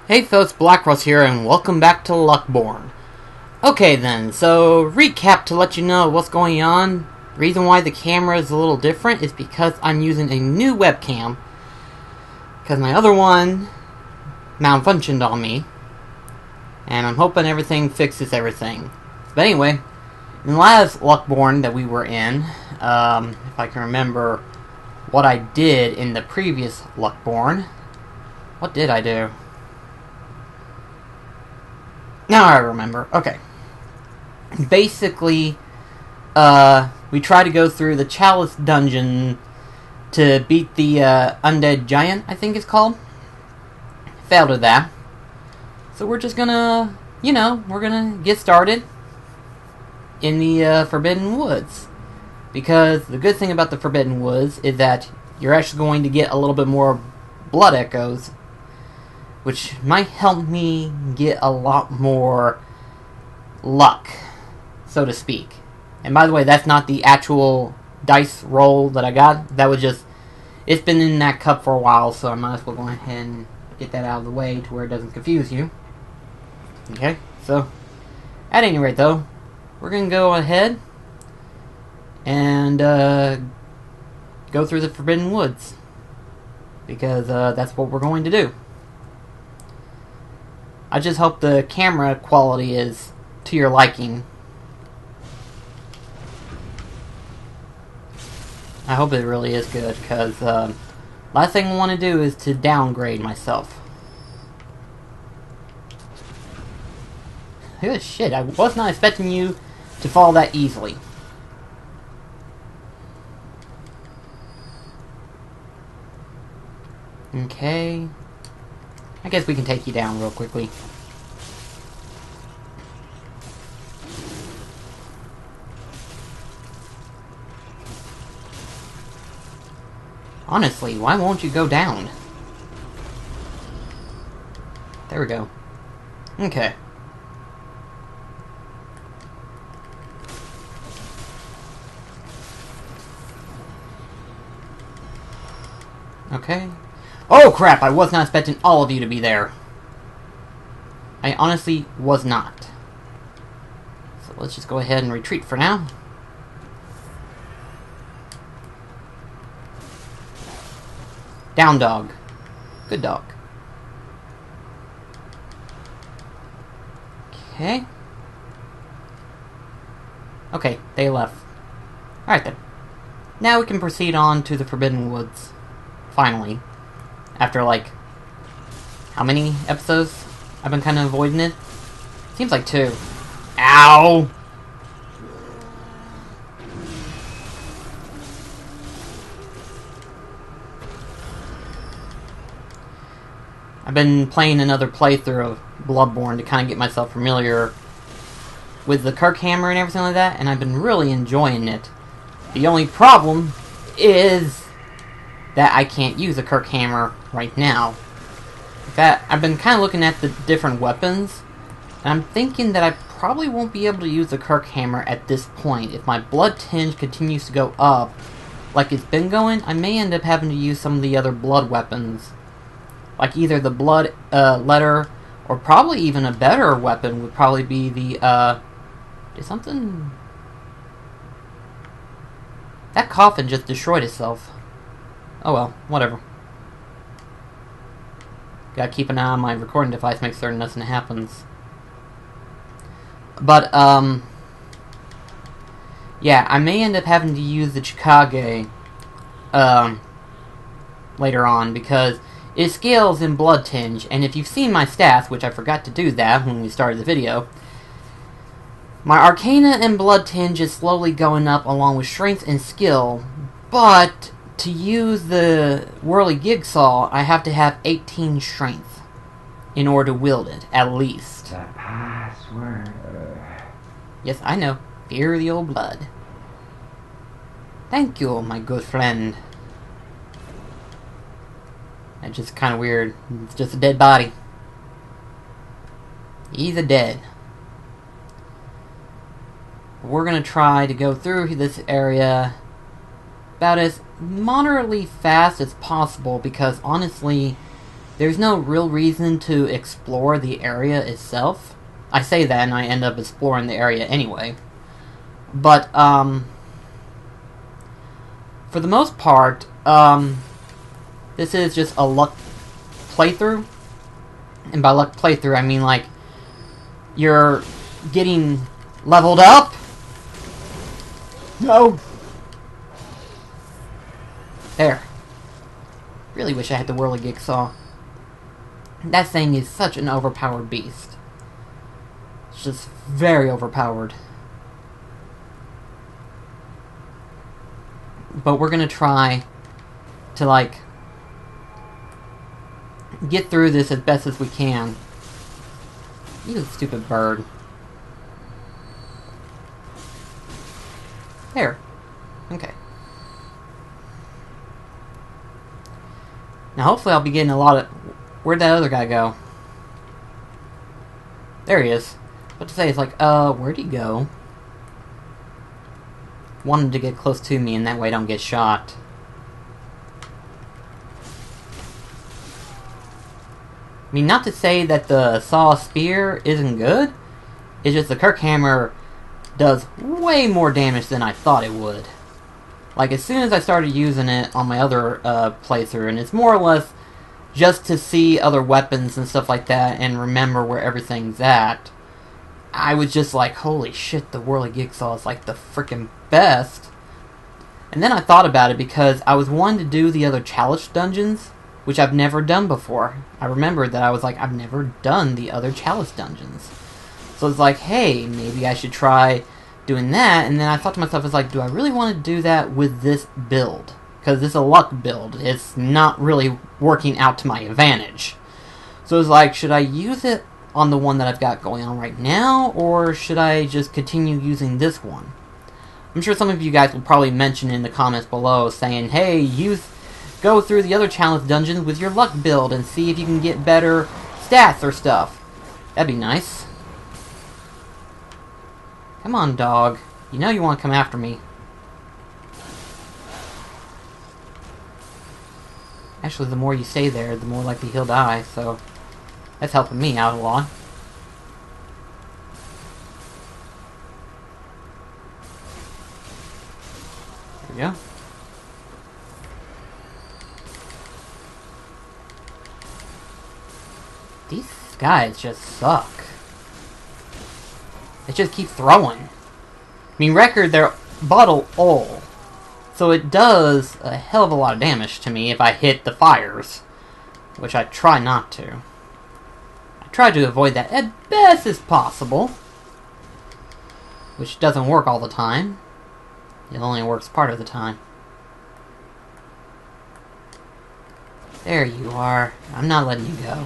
Hey folks, BlackCross here, and welcome back to borne. Okay then, so recap to let you know what's going on. Reason why the camera is a little different is because I'm using a new webcam. Because my other one malfunctioned on me. And I'm hoping everything fixes everything. But anyway, in the last borne that we were in, if I can remember what I did in the previous borne. What did I do? Now I remember. Okay. Basically, we try to go through the Chalice dungeon to beat the undead giant, I think it's called. Failed at that. So we're just gonna, we're gonna get started in the Forbidden Woods. Because the good thing about the Forbidden Woods is that you're actually going to get a little bit more blood echoes, which might help me get a lot more luck, so to speak. And by the way, that's not the actual dice roll that I got. That was just, it's been in that cup for a while, so I might as well go ahead and get that out of the way to where it doesn't confuse you. Okay, so, at any rate though, we're going to go ahead and go through the Forbidden Woods. Because that's what we're going to do. I just hope the camera quality is to your liking. I hope it really is good, because last thing I want to do is to downgrade myself. Good shit, I was not expecting you to fall that easily. Okay. I guess we can take you down real quickly. Honestly, why won't you go down? There we go. Okay. Okay. Oh crap, I was not expecting all of you to be there. I honestly was not. So let's just go ahead and retreat for now. Down dog. Good dog. Okay. Okay, they left. Alright then. Now we can proceed on to the Forbidden Woods. Finally. After, like, how many episodes I've been kind of avoiding it? Seems like 2. Ow! I've been playing another playthrough of Bloodborne to kind of get myself familiar with the Kirk hammer and everything like that, and I've been really enjoying it. The only problem is that I can't use a Kirk hammer right now. In fact, I've been kind of looking at the different weapons, and I'm thinking that I probably won't be able to use the Kirk hammer at this point. If my blood tinge continues to go up like it's been going, I may end up having to use some of the other blood weapons. Like either the blood letter, or probably even a better weapon would probably be the, did something... That coffin just destroyed itself. Oh well, whatever. Gotta keep an eye on my recording device, make certain nothing happens. But, yeah, I may end up having to use the Chikage, later on, because it scales in blood tinge, and if you've seen my stats, which I forgot to do that when we started the video, my Arcana and blood tinge is slowly going up along with strength and skill, but to use the Whirly Jigsaw, I have to have 18 strength in order to wield it, at least. The password. Yes, I know. Fear the old blood. Thank you, my good friend. That's just kind of weird. It's just a dead body. He's a dead. We're gonna try to go through this area about as moderately fast as possible, because honestly, there's no real reason to explore the area itself. I say that and I end up exploring the area anyway. But, for the most part, this is just a luck playthrough. And by luck playthrough, I mean, like, you're getting leveled up. No! There. Really wish I had the whirligig saw. That thing is such an overpowered beast. It's just very overpowered. But we're gonna try to, like, get through this as best as we can. You stupid bird. There. Okay. Now hopefully I'll be getting a lot of... Where'd that other guy go? There he is. What to say, it's like, where'd he go? Want him to get close to me and that way I don't get shot. I mean, not to say that the saw spear isn't good, it's just the Kirk hammer does way more damage than I thought it would. Like, as soon as I started using it on my other playthrough, and it's more or less just to see other weapons and stuff like that and remember where everything's at, I was just like, holy shit, the whirligig saw is like the freaking best. And then I thought about it because I was wanting to do the other challenge dungeons, which I've never done before. I remembered that I was like, I've never done the other chalice dungeons. So it's like, hey, maybe I should try doing that. And then I thought to myself, it's like, do I really want to do that with this build? Because this is a luck build. It's not really working out to my advantage. So it's like, should I use it on the one that I've got going on right now? Or should I just continue using this one? I'm sure some of you guys will probably mention in the comments below saying, hey, go through the other challenge dungeons with your luck build and see if you can get better stats or stuff. That'd be nice. Come on, dog. You know you want to come after me. Actually, the more you stay there, the more likely he'll die, so that's helping me out a lot. There we go. These guys just suck. They just keep throwing. I mean, record, they're bottle all. So it does a hell of a lot of damage to me if I hit the fires. Which I try not to. I try to avoid that as best as possible. Which doesn't work all the time. It only works part of the time. There you are. I'm not letting you go.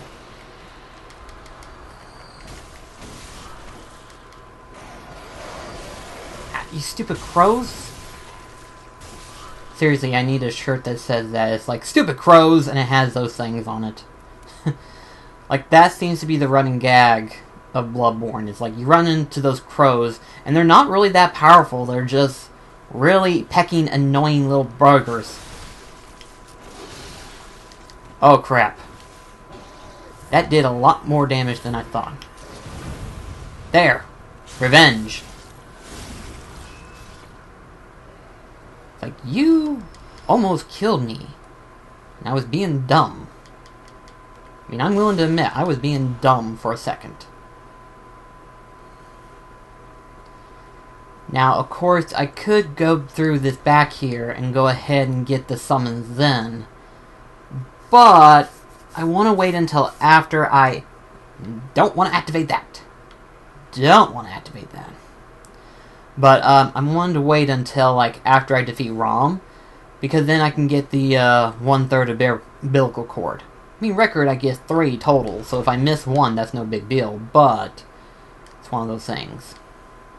You stupid crows. Seriously, I need a shirt that says that. It's like, stupid crows, and it has those things on it. Like, that seems to be the running gag of Bloodborne. It's like, you run into those crows, and they're not really that powerful. They're just really pecking, annoying little buggers. Oh, crap. That did a lot more damage than I thought. There. Revenge. Like, you almost killed me. And I was being dumb. I mean, I'm willing to admit, I was being dumb for a second. Now, of course, I could go through this back here and go ahead and get the summons then. But I want to wait until after I don't want to activate that. Don't want to activate that. But I'm wanting to wait until, like, after I defeat Rom, because then I can get the 1/3 of their umbilical cord. I mean, record, I get 3 total, so if I miss 1, that's no big deal, but it's one of those things.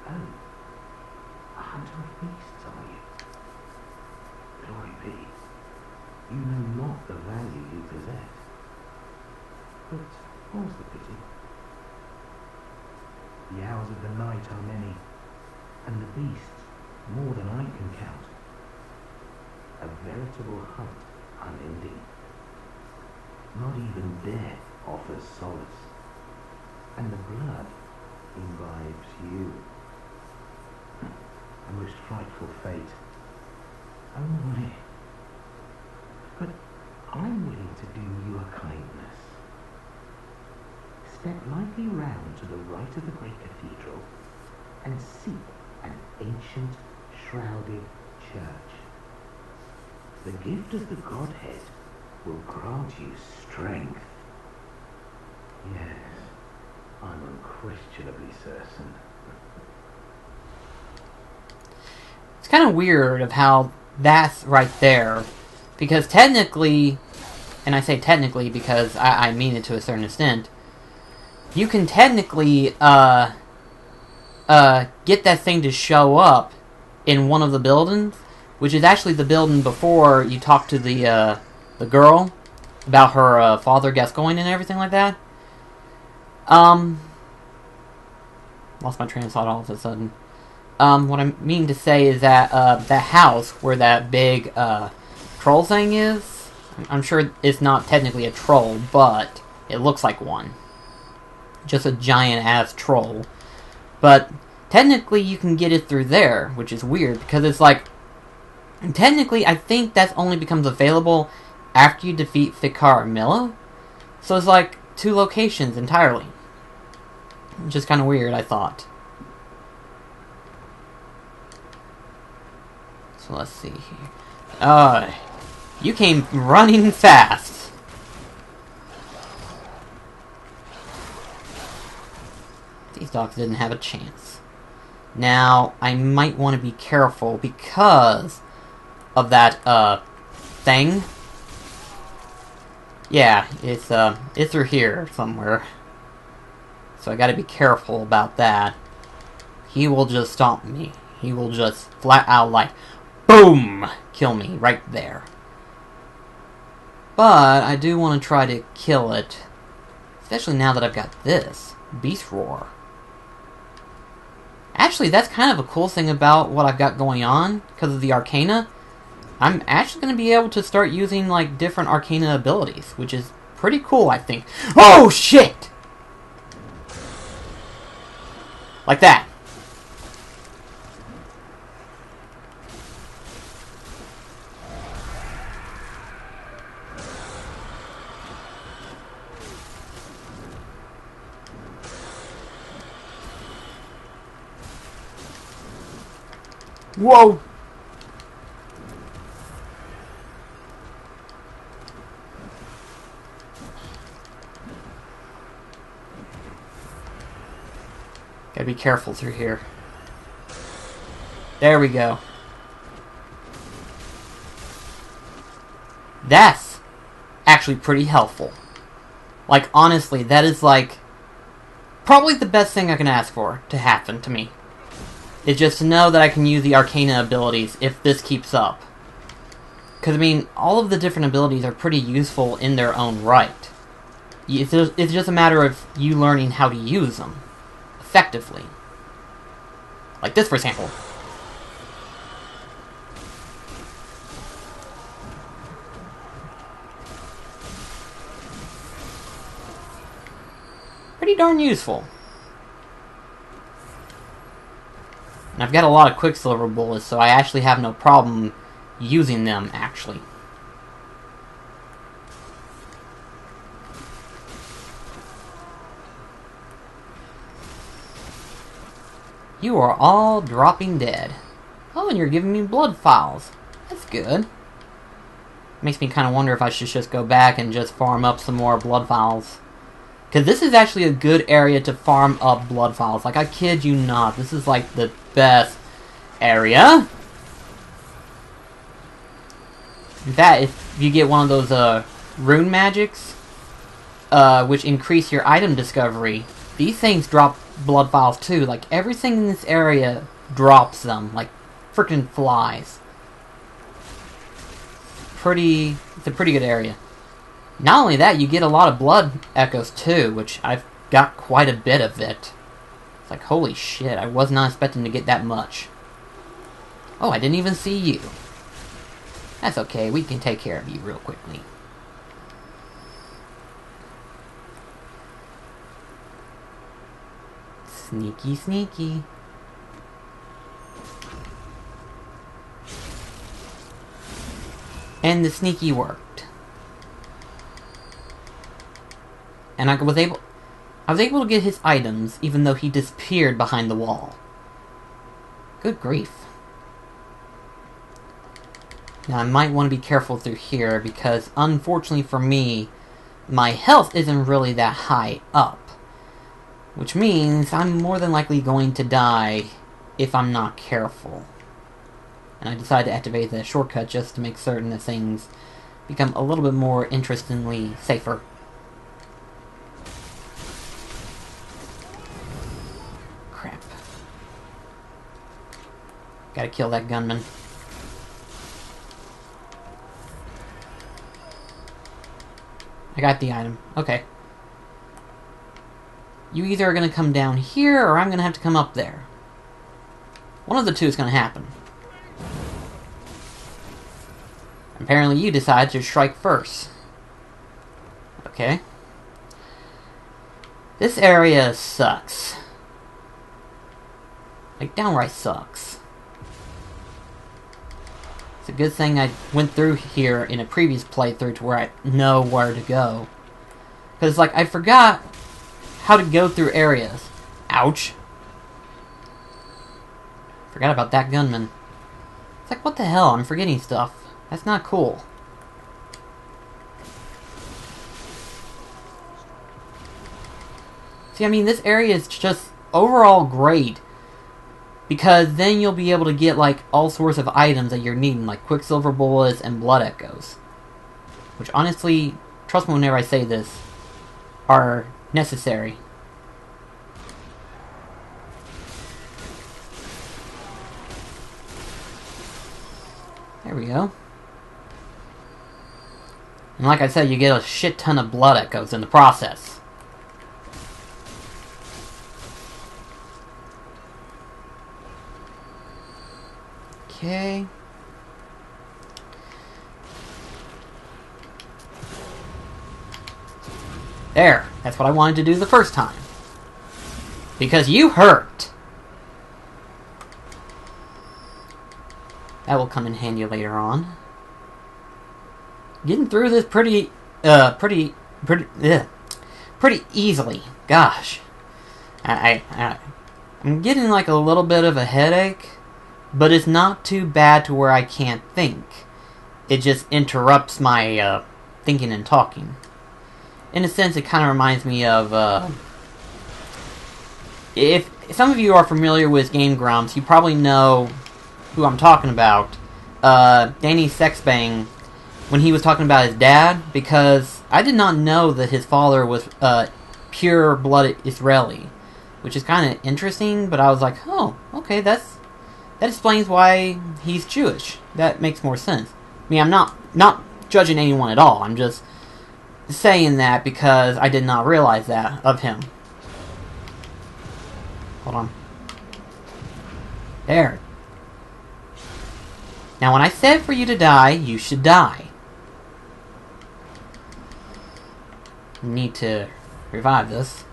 Oh, a hunter of beasts, are you? Glory be. You know not the value you possess. But more's the pity. The hours of the night are many, and the beasts more than I can count. A veritable hunt, indeed. Not even death offers solace, and the blood imbibes you. A most frightful fate. Only. But I'm willing to do you a kindness. Step lightly round to the right of the great cathedral and seek an ancient, shrouded church. The gift of the Godhead will grant you strength. Yes, I'm unquestionably certain. It's kind of weird of how that's right there, because technically, and I say technically because I mean it to a certain extent, you can technically get that thing to show up in one of the buildings, which is actually the building before you talk to the girl about her father Gascoigne and everything like that. Lost my train of thought all of a sudden. What I mean to say is that that house where that big troll thing is, I'm sure it's not technically a troll, but it looks like one. Just a giant-ass troll. But technically you can get it through there, which is weird, because it's like, technically I think that only becomes available after you defeat Fikar Milla. So it's like 2 locations entirely. Which is kind of weird, I thought. So let's see here. You came running fast. These dogs didn't have a chance. Now, I might want to be careful because of that, thing. Yeah, it's through here somewhere. So I gotta be careful about that. He will just stomp me. He will just flat out like, boom! Kill me right there. But I do want to try to kill it. Especially now that I've got this. Beast Roar. Actually, that's kind of a cool thing about what I've got going on. Because of the Arcana. I'm actually going to be able to start using, like, different Arcana abilities. Which is pretty cool, I think. Oh, shit! Like that. Whoa! Gotta be careful through here. There we go. That's actually pretty helpful. Like, honestly, that is like probably the best thing I can ask for to happen to me. Is just to know that I can use the Arcana abilities if this keeps up. Because, I mean, all of the different abilities are pretty useful in their own right. It's just a matter of you learning how to use them effectively. Like this, for example. Pretty darn useful. And I've got a lot of Quicksilver bullets, so I actually have no problem using them, actually. You are all dropping dead. Oh, and you're giving me blood files. That's good. Makes me kind of wonder if I should just go back and just farm up some more blood files. Because this is actually a good area to farm up blood files. Like, I kid you not. This is like the best area. In fact, if you get one of those rune magics, which increase your item discovery, these things drop blood files too. Like, everything in this area drops them. Like, freaking flies. It's a pretty good area. Not only that, you get a lot of blood echoes too, which I've got quite a bit of it. It's like, holy shit, I was not expecting to get that much. Oh, I didn't even see you. That's okay, we can take care of you real quickly. Sneaky, sneaky. And the sneaky worked. And I was able to get his items even though he disappeared behind the wall. Good grief. Now I might want to be careful through here because unfortunately for me, my health isn't really that high up. Which means I'm more than likely going to die if I'm not careful. And I decided to activate the shortcut just to make certain that things become a little bit more interestingly safer. Crap. Gotta kill that gunman. I got the item. Okay. You either are going to come down here, or I'm going to have to come up there. One of the two is going to happen. Apparently you decide to strike first. Okay. This area sucks. Like, downright sucks. It's a good thing I went through here in a previous playthrough to where I know where to go. Because, like, I forgot how to go through areas. Ouch. Forgot about that gunman. It's like, what the hell? I'm forgetting stuff. That's not cool. See, I mean, this area is just overall great. Because then you'll be able to get, like, all sorts of items that you're needing. Like Quicksilver Bullets and Blood Echoes. Which, honestly, trust me whenever I say this, are necessary. There we go. And like I said, you get a shit ton of Blood Echoes in the process. Okay. There. That's what I wanted to do the first time. Because you hurt. That will come in handy later on. Getting through this pretty easily. Gosh. I'm getting like a little bit of a headache, but it's not too bad to where I can't think. It just interrupts my thinking and talking. In a sense, it kind of reminds me of if some of you are familiar with Game Grumps, you probably know who I'm talking about. Danny Sexbang, when he was talking about his dad, because I did not know that his father was pure-blooded Israeli, which is kind of interesting, but I was like, oh, okay, that explains why he's Jewish. That makes more sense. I mean, I'm not judging anyone at all. I'm just saying that because I did not realize that of him. Hold on. There. Now, when I said for you to die, you should die. Need to revive this.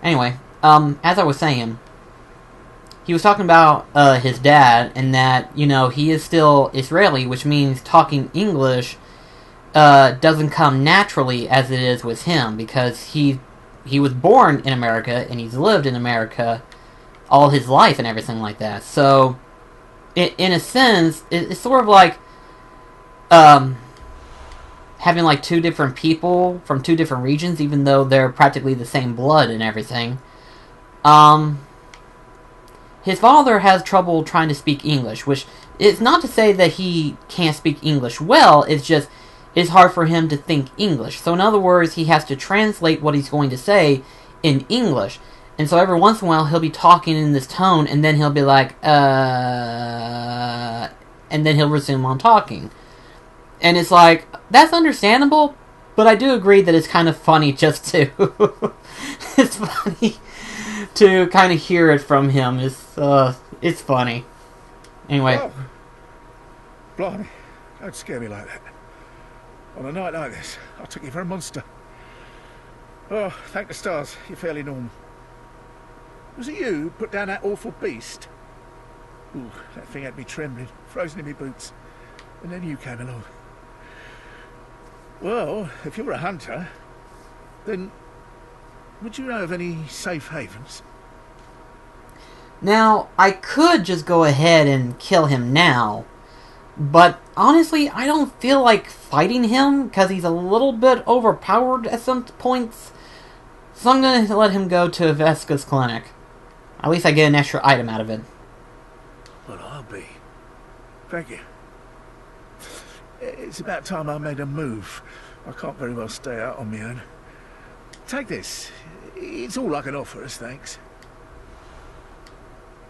Anyway, as I was saying, he was talking about his dad, and that, you know, he is still Israeli, which means talking English doesn't come naturally as it is with him, because he was born in America, and he's lived in America all his life and everything like that. So, in a sense, it's sort of like having like two different people from two different regions, even though they're practically the same blood and everything. His father has trouble trying to speak English, which is not to say that he can't speak English well, it's just it's hard for him to think English. So in other words, he has to translate what he's going to say in English. And so every once in a while, he'll be talking in this tone, and then he'll be like, and then he'll resume on talking. And it's like, that's understandable, but I do agree that it's kind of funny just to... it's funny to kind of hear it from him. It's funny. Anyway. Oh. Blimey, don't scare me like that. On a night like this, I took you for a monster. Oh, thank the stars, you're fairly normal. Was it you who put down that awful beast? Ooh, that thing had me trembling, frozen in my boots. And then you came along. Well, if you're a hunter, then would you know of any safe havens? Now, I could just go ahead and kill him now, but honestly, I don't feel like fighting him because he's a little bit overpowered at some points. So I'm going to let him go to Veska's clinic. At least I get an extra item out of it. Well, I'll be. Thank you. It's about time I made a move. I can't very well stay out on my own. Take this. It's all I can offer as thanks.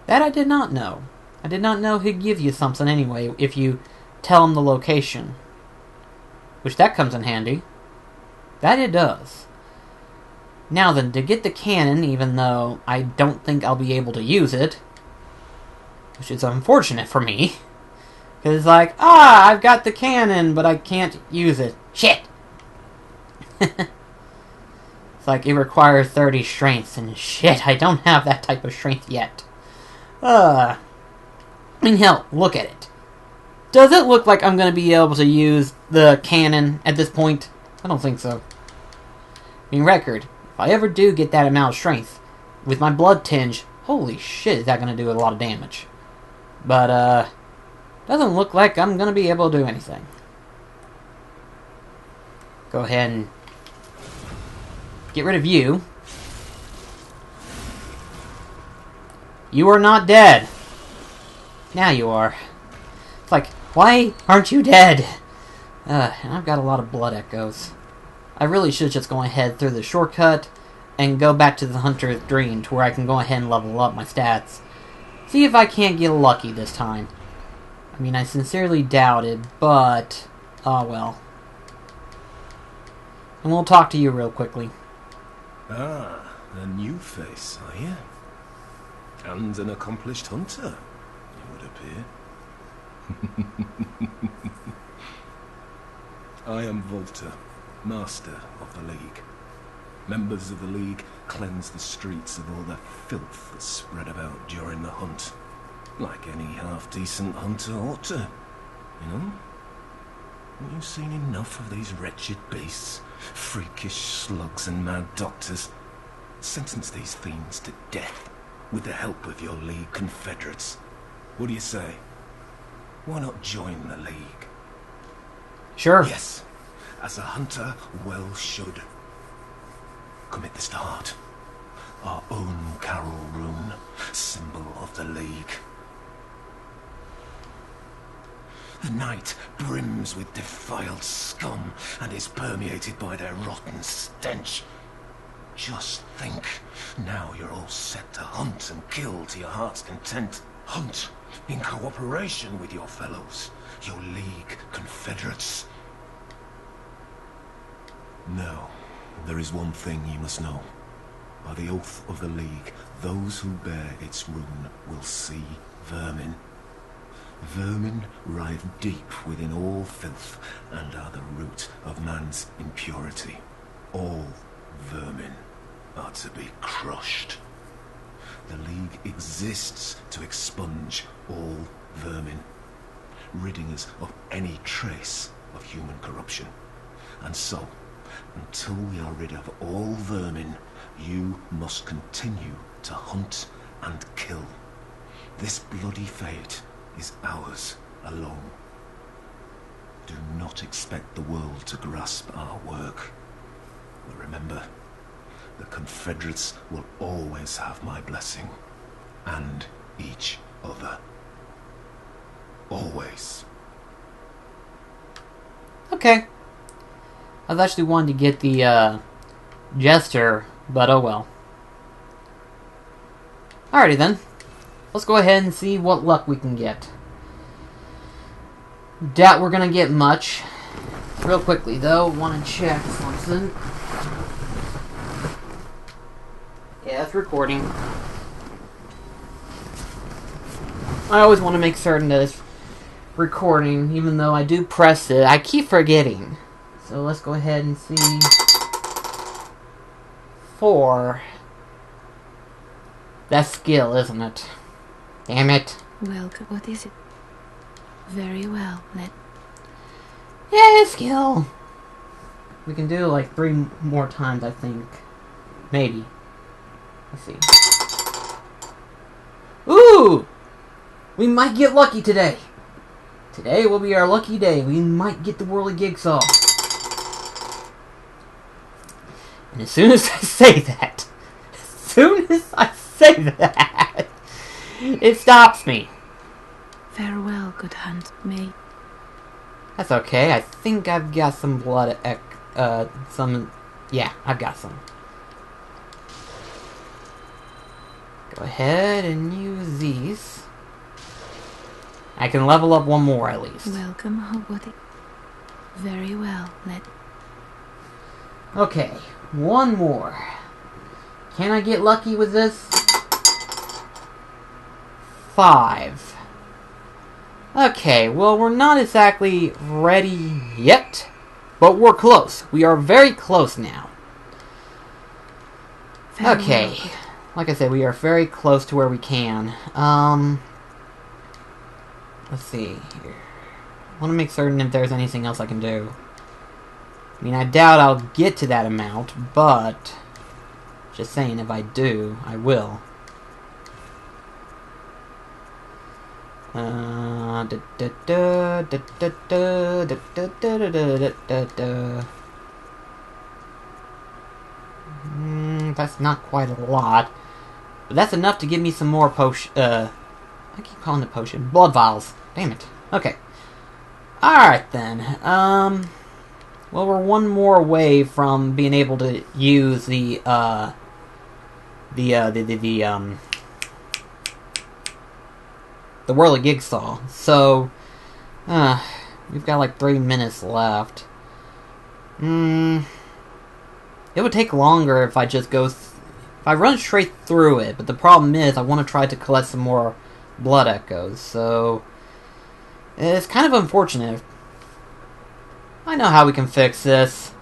That I did not know. I did not know he'd give you something anyway if you tell him the location. Which that comes in handy. That it does. Now then, to get the cannon, even though I don't think I'll be able to use it, which is unfortunate for me, because it's like, I've got the cannon, but I can't use it. Shit! It's like, it requires 30 strength, and shit, I don't have that type of strength yet. I mean, hell, look at it. Does it look like I'm going to be able to use the cannon at this point? I don't think so. I mean, record, if I ever do get that amount of strength, with my blood tinge, holy shit, is that going to do a lot of damage. But, doesn't look like I'm going to be able to do anything. Go ahead and get rid of you. You are not dead. Now you are. It's like, why aren't you dead? And I've got a lot of blood echoes. I really should just go ahead through the shortcut and go back to the Hunter's Dream to where I can go ahead and level up my stats. See if I can't get lucky this time. I mean, I sincerely doubt it, but oh well. And we'll talk to you real quickly. Ah, a new face, are you? And an accomplished hunter, it would appear. I am Volta, Master of the League. Members of the League cleanse the streets of all the filth that's spread about during the hunt. Like any half-decent hunter ought to, you know? Haven't you seen enough of these wretched beasts? Freakish slugs and mad doctors. Sentence these fiends to death with the help of your League confederates. What do you say? Why not join the League? Sure. Yes, as a hunter well should. Commit this to heart. Our own Carol rune, symbol of the League. The night brims with defiled scum and is permeated by their rotten stench. Just think, now you're all set to hunt and kill to your heart's content. Hunt in cooperation with your fellows, your League confederates. Now, there is one thing you must know. By the oath of the League, those who bear its rune will see vermin. Vermin writhe deep within all filth and are the root of man's impurity. All vermin are to be crushed. The League exists to expunge all vermin, ridding us of any trace of human corruption. And so, until we are rid of all vermin, you must continue to hunt and kill. This bloody fate is ours alone. Do not expect the world to grasp our work. But remember, the Confederates will always have my blessing, and each other. Always. Okay. I was actually wanting to get the, Jester, but oh well. Alrighty then. Let's go ahead and see what luck we can get. Doubt we're gonna get much. Real quickly though, want to check something. Yeah, it's recording. I always want to make certain that it's recording, even though I do press it. I keep forgetting. So let's go ahead and see. 4. That's skill, isn't it? Damn it. Welcome. What is it? Very well. Yeah, skill. We can do like 3 more times, I think. Maybe. Let's see. Ooh! We might get lucky today. Today will be our lucky day. We might get the whirly jigsaw. And as soon as I say that, it stops me. Farewell, good hunt, mate. That's okay. I think I've got some blood. Yeah, I've got some. Go ahead and use these. I can level up 1 more at least. Welcome, very well. Okay, 1 more. Can I get lucky with this? 5. Okay, well, we're not exactly ready yet, but we're close. We are very close now. Okay, like I said, we are very close to where we can. Let's see here. I want to make certain if there's anything else I can do. I mean, I doubt I'll get to that amount, but just saying, if I do, I will. That's not quite a lot, but that's enough to give me some more potion. I keep calling it potion. Blood vials. Damn it. Okay. Alright then. Well, we're 1 more away from being able to use the whirly jigsaw. So, we've got like 3 minutes left. It would take longer if I just go... if I run straight through it, but the problem is I want to try to collect some more blood echoes, so... it's kind of unfortunate. I know how we can fix this.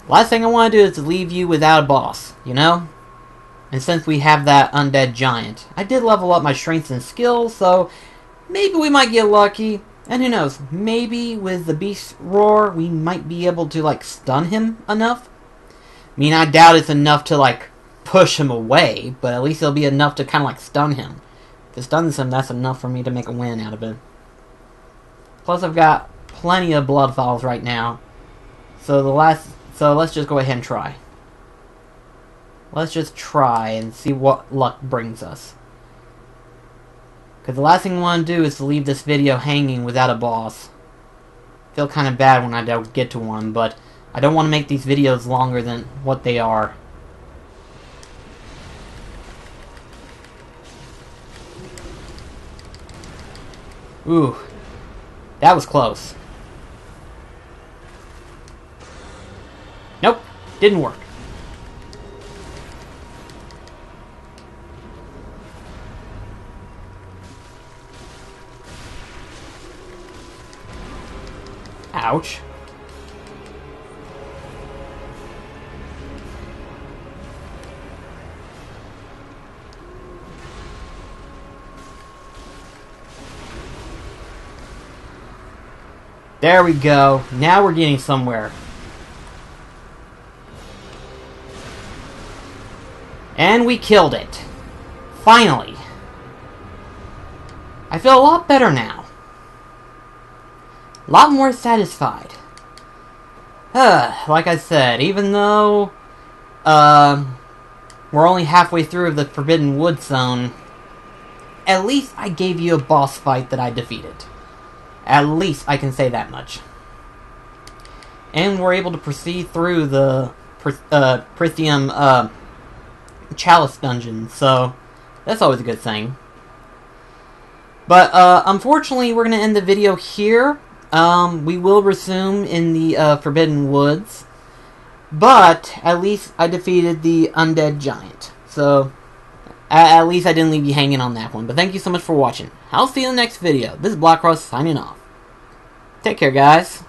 Last thing I want to do is to leave you without a boss, you know? And since we have that undead giant, I did level up my strengths and skills, so maybe we might get lucky. And who knows, maybe with the beast roar, we might be able to, like, stun him enough. I mean, I doubt it's enough to, like, push him away, but at least it'll be enough to kind of, like, stun him. If it stuns him, that's enough for me to make a win out of it. Plus, I've got plenty of blood vials right now. So let's just go ahead and try. Let's just try and see what luck brings us. Because the last thing I want to do is to leave this video hanging without a boss. I feel kind of bad when I don't get to one, but I don't want to make these videos longer than what they are. Ooh. That was close. Nope. Didn't work. Ouch. There we go. Now we're getting somewhere. And we killed it. Finally. I feel a lot better now. A lot more satisfied. Like I said, even though we're only halfway through the Forbidden Wood Zone, at least I gave you a boss fight that I defeated. At least I can say that much. And we're able to proceed through the Prithium Chalice dungeon, so that's always a good thing. But unfortunately, we're going to end the video here. We will resume in the Forbidden Woods. But at least I defeated the undead giant. So at least I didn't leave you hanging on that one. But thank you so much for watching. I'll see you in the next video. This is BlackCross signing off. Take care, guys.